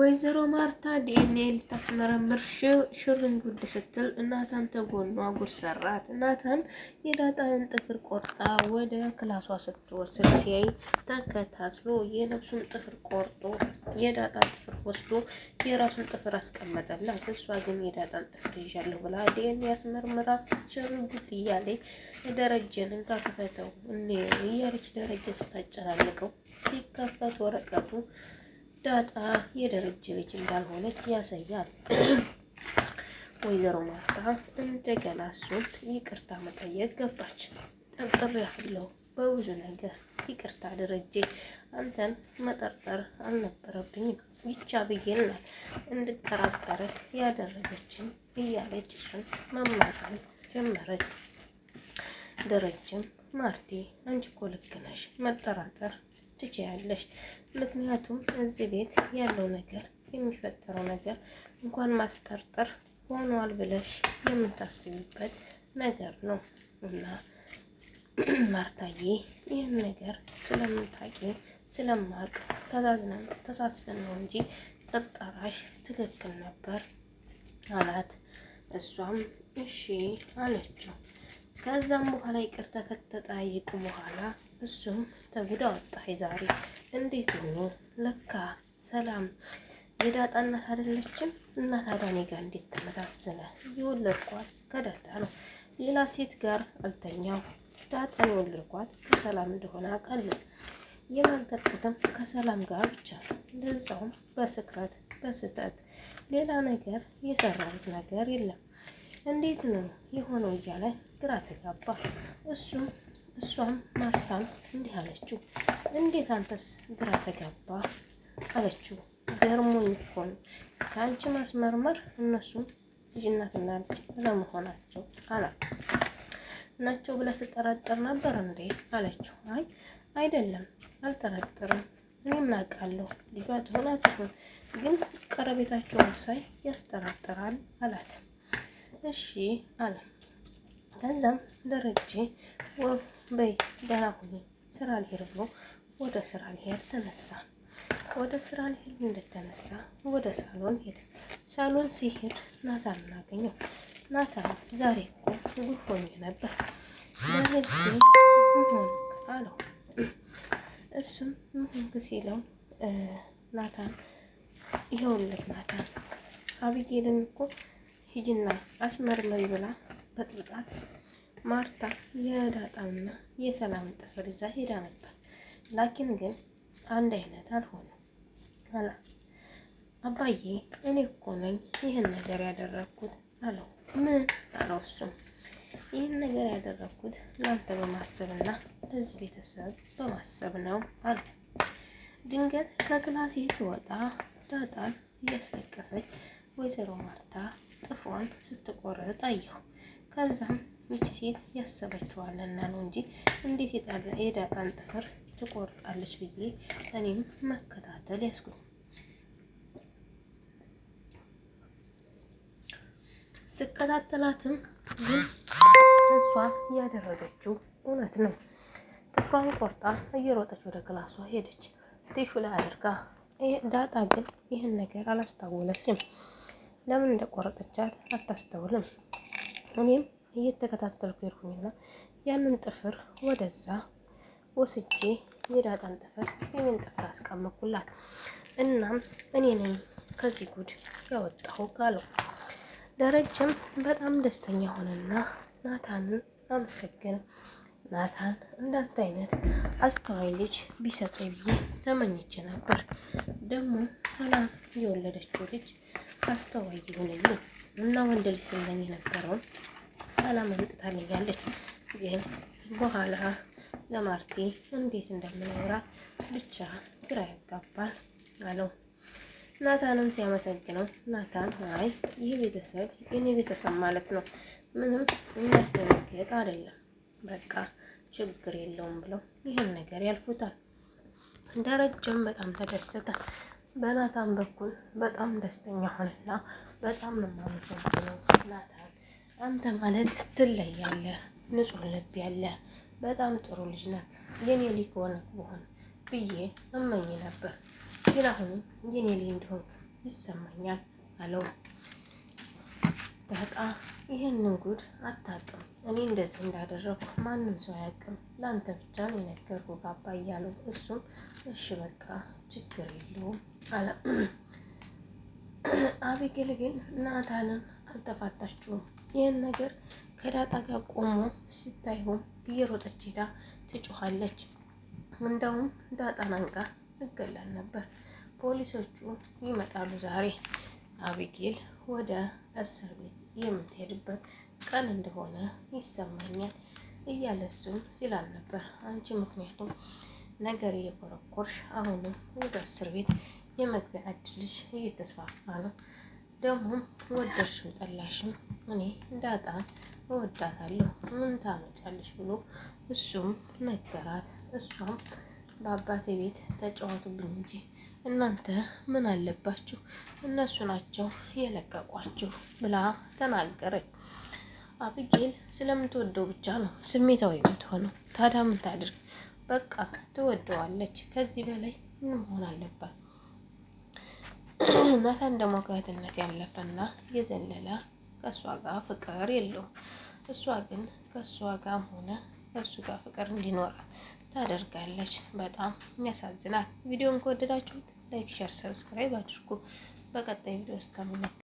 ወይዘሮ ማርታ ዲኤንኤ ልታስመረምር ሽርን ጉድ ስትል ናታን ተጎኗ ጉድ ሰራት። ናታን የዳጣን ጥፍር ቆርጣ ወደ ክላሷ ስትወስድ ሲያይ ተከታትሎ የነብሱን ጥፍር ቆርጦ የዳጣን ጥፍር ወስዶ የራሱን ጥፍር አስቀመጠላት። እሷ ግን የዳጣን ጥፍር ይዣለሁ ብላ ዲኤንኤ አስመርምራ ሽርን ጉድ እያለች ደረጀን እንካከፈተው እያለች ደረጀ ስታጨናንቀው ሲከፈት ወረቀቱ ዳጣ የደረጀ ልጅ እንዳልሆነች ያሳያል። ወይዘሮ ማርታ እንደገና እሱን ይቅርታ መጠየቅ ገባች። ጠርጥሬያለሁ በብዙ ነገር ይቅርታ ደረጀ፣ አንተን መጠርጠር አልነበረብኝም ብቻ ብዬና እንድጠራጠር ያደረገችን እያለች እሱን መማፀን ጀመረች። ደረጀም ማርቴ አንቺ እኮ ልክ ነሽ፣ መጠራጠር ትችያለሽ። ምክንያቱም እዚህ ቤት ያለው ነገር የሚፈጠረው ነገር እንኳን ማስጠርጠር ሆኗል ብለሽ የምታስቢበት ነገር ነው እና ማርታዬ ይህን ነገር ስለምታውቂ ስለማቅ ተሳስበን ነው እንጂ ጥርጣራሽ ትክክል ነበር አላት። እሷም እሺ አለችው። ከዛም በኋላ ይቅርታ ከተጠያየቁ በኋላ እሱም ተጉዳ ወጣ። ዛሬ እንዴት ነው ለካ ሰላም የዳጣ እናት አይደለችም። እና ታዲያ እኔ ጋር እንዴት ተመሳሰለ? የወለድኳት ከዳጣ ነው፣ ሌላ ሴት ጋር አልተኛው። ዳጣን የወለድኳት ከሰላም እንደሆነ አውቃለሁ። የማገጥኩትም ከሰላም ጋር ብቻ ነው፣ ለዛውም በስክረት በስተት ሌላ ነገር የሰራሁት ነገር የለም። እንዴት ነው የሆነው እያለ ግራ ተጋባ። እሷም ማርታም እንዲህ አለችው፣ እንዴት አንተስ ግራ ተጋባ አለችው። ገርሞኝ እኮ ነው ከአንቺ ማስመርመር እነሱም ልጅናትና ልጅ ለመሆናቸው ናቸው ብለህ ትጠራጠር ነበር እንዴ አለችው። አይ አይደለም አልጠራጠርም፣ እኔም ናቃለሁ ልጇ ትሆን አትሆን፣ ግን ቀረቤታቸውን ሳይ ያስጠራጥራል አላት። እሺ አለ። ከዛም ደረጀ በይ ደህና ሁኚ ስራ ልሄድ ብሎ ወደ ስራ ሊሄድ ተነሳ። ወደ ስራ ሊሄድ እንደተነሳ ወደ ሳሎን ሄደ። ሳሎን ሲሄድ ናታን አገኘው። ናታን ዛሬ እኮ ጉድ ሆኜ ነበር ደረጀ ምን አለው። እሱም ምን ሲለው ናታን ይኸውልህ ናታን አብጌልን እኮ ሂጂና አስመርመሪ ብላ በጥብጣት ማርታ የዳጣምና የሰላም ጥፍር ይዛ ሄዳ ነበር። ላኪን ግን አንድ አይነት አልሆነም አላ አባዬ እኔ እኮ ነኝ ይህን ነገር ያደረኩት አለው። ምን አለው። እሱም ይህን ነገር ያደረኩት ለአንተ በማሰብና ለዚህ ቤተሰብ በማሰብ ነው አለ። ድንገት ከክላሴ ስወጣ ዳጣን እያስለቀሰች ወይዘሮ ማርታ ጥፍሯን ስትቆረጥ አየሁ። ከዛም ይቺ ሴት ያሰበችዋለና ነው እንጂ እንዴት የዳጣን ጥፍር ትቆርጣለች ብዬ እኔም መከታተል ያስኩ። ስከታተላትም ግን እሷ ያደረገችው እውነት ነው። ጥፍሯን ቆርጣ እየሮጠች ወደ ክላሷ ሄደች። ቲሹ ላይ አድርጋ። ዳጣ ግን ይህን ነገር አላስታወለችም። ለምን እንደቆረጠቻት አታስተውልም። እኔም እየተከታተልኩ ሄድኩኝና ያንን ጥፍር ወደዛ ወስጄ የዳጣን ጥፍር የምን ጥፍር አስቀመጥኩላት። እናም እኔ ነኝ ከዚህ ጉድ ያወጣሁ ካለው ደረጀም በጣም ደስተኛ ሆነና ናታንን አመሰገነ። ናታን እንዳንተ አይነት አስተዋይ ልጅ ቢሰጠኝ ብዬ ተመኝቼ ነበር። ደግሞ ሰላም የወለደችው ልጅ አስተዋይ ይሆንልኝ እና ወንድ ልጅ ስለኝ የነበረውን ሰላም አምጥታልኛለች። ግን በኋላ ለማርቴ እንዴት እንደምኖራት ብቻ ግራ ያጋባል አለው። ናታንም ሲያመሰግነው ናታን አይ ይህ ቤተሰብ የኔ ቤተሰብ ማለት ነው፣ ምንም የሚያስደነግጥ አይደለም፣ በቃ ችግር የለውም ብለው ይህን ነገር ያልፉታል። ደረጀም በጣም ተደሰተ። በናታን በኩል በጣም ደስተኛ ሆነና በጣም ነው የማመሰግነው ናታን፣ አንተ ማለት ትለያለህ፣ ንጹህ ልብ ያለ በጣም ጥሩ ልጅ ነህ። የኔ ልጅ ሆነህ ብሆን ብዬ እመኝ ነበር፣ ግን አሁንም የኔ ልጅ እንደሆንክ ይሰማኛል አለው። ዳጣ ይህንን ጉድ አታውቅም። እኔ እንደዚህ እንዳደረኩ ማንም ሰው አያውቅም። ለአንተ ብቻ ነው የነገርኩህ ካባ እያለው እሱም እሺ በቃ ችግር የለውም አለ። አቢጌል ግን ናታንን አልተፋታችውም። ይህን ነገር ከዳጣ ጋር ቆሞ ሲታይሆም እየሮጠች ሄዳ ትጮኻለች። እንደውም ዳጣን አንቃ ልገላል ነበር። ፖሊሶቹ ይመጣሉ ዛሬ። አቢጌል ወደ እስር ቤት የምትሄድበት ቀን እንደሆነ ይሰማኛል እያለ እሱም ሲላል ነበር። አንቺ ምክንያቱም ነገር እየኮረኮርሽ አሁንም ወደ እስር ቤት የመግቢያ እድልሽ እየተስፋፋ ነው። ደግሞም ወደድሽም ጠላሽም እኔ ዳጣን እወዳታለሁ፣ ምን ታመጫለሽ ብሎ እሱም ነገራት። እሷም በአባቴ ቤት ተጫወቱብኝ እንጂ እናንተ ምን አለባችሁ? እነሱ ናቸው የለቀቋችሁ ብላ ተናገረች። አቢጌል ስለምትወደው ብቻ ነው ስሜታዊ የምትሆነው። ታዲያ ምን ታድርግ? በቃ ትወደዋለች። ከዚህ በላይ ምን መሆን አለባት? ናታን ደግሞ ከእህትነት ያለፈና የዘለለ ከእሷ ጋር ፍቅር የለውም። እሷ ግን ከእሷ ጋርም ሆነ ከእሱ ጋር ፍቅር እንዲኖር ታደርጋለች። በጣም ያሳዝናል። ቪዲዮን ከወደዳችሁት ላይክ፣ ሸር፣ ሰብስክራይብ አድርጉ። በቀጣይ ቪዲዮ እስከምንገናኝ